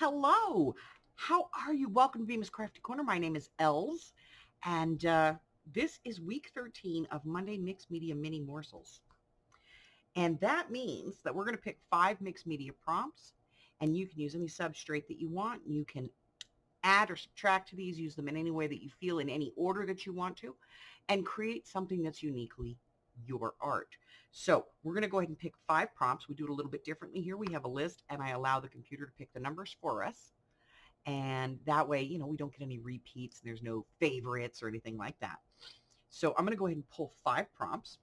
Hello. How are you? Welcome to Bemis Crafty Corner. My name is Els, and this is week 13 of Monday Mixed Media Mini Morsels. And that means that we're going to pick 5 mixed media prompts, and you can use any substrate that you want. You can add or subtract to these, use them in any way that you feel, in any order that you want to, and create something that's uniquely your art. So we're going to go ahead and pick 5 prompts. We do it a little bit differently here. We have a list, and I allow the computer to pick the numbers for us. And that way, we don't get any repeats and there's no favorites or anything like that. So I'm going to go ahead and pull 5 prompts,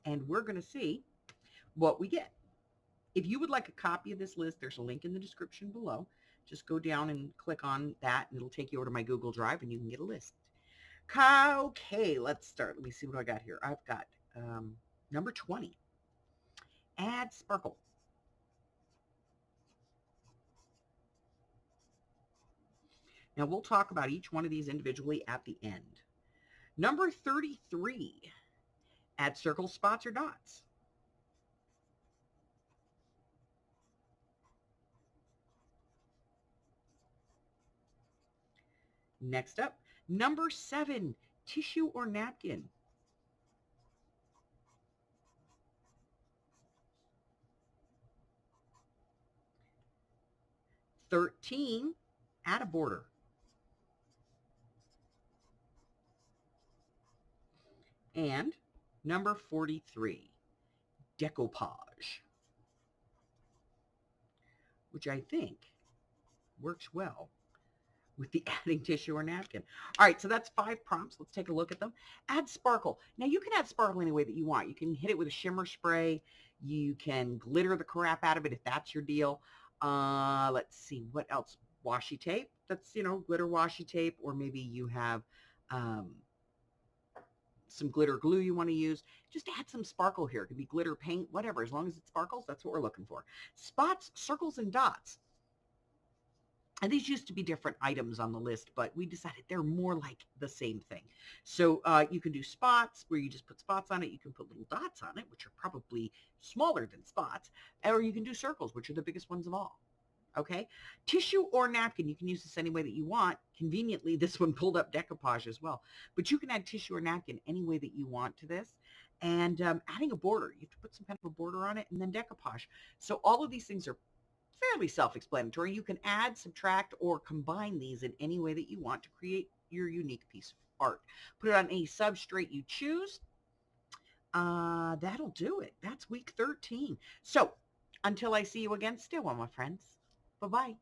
and we're going to see what we get. If you would like a copy of this list, there's a link in the description below. Just go down and click on that, and it'll take you over to my Google Drive, and you can get a list. Okay, let's start. Let me see what I got here. I've got number 20. Add sparkle. Now, we'll talk about each one of these individually at the end. Number 33, add circles, spots, or dots. Next up, number 7, tissue or napkin. "13, add a border. And number 43, decoupage, which I think works well with the adding tissue or napkin. All right, so that's 5 prompts. Let's take a look at them. Add sparkle. Now, you can add sparkle any way that you want. You can hit it with a shimmer spray. You can glitter the crap out of it if that's your deal. Let's see, what else? Washi tape. That's, glitter washi tape. Or maybe you have some glitter glue you want to use. Just add some sparkle here. It could be glitter paint, whatever. As long as it sparkles, that's what we're looking for. Spots, circles, and dots. And these used to be different items on the list, but we decided they're more like the same thing. So you can do spots where you just put spots on it. You can put little dots on it, which are probably smaller than spots. Or you can do circles, which are the biggest ones of all. Okay. Tissue or napkin. You can use this any way that you want. Conveniently, this one pulled up decoupage as well. But you can add tissue or napkin any way that you want to this. And adding a border. You have to put some kind of a border on it, and then decoupage. So all of these things are fairly self-explanatory. You can add, subtract, or combine these in any way that you want to create your unique piece of art. Put it on any substrate you choose. That'll do it. That's week 13. So until I see you again, stay well, my friends. Bye-bye.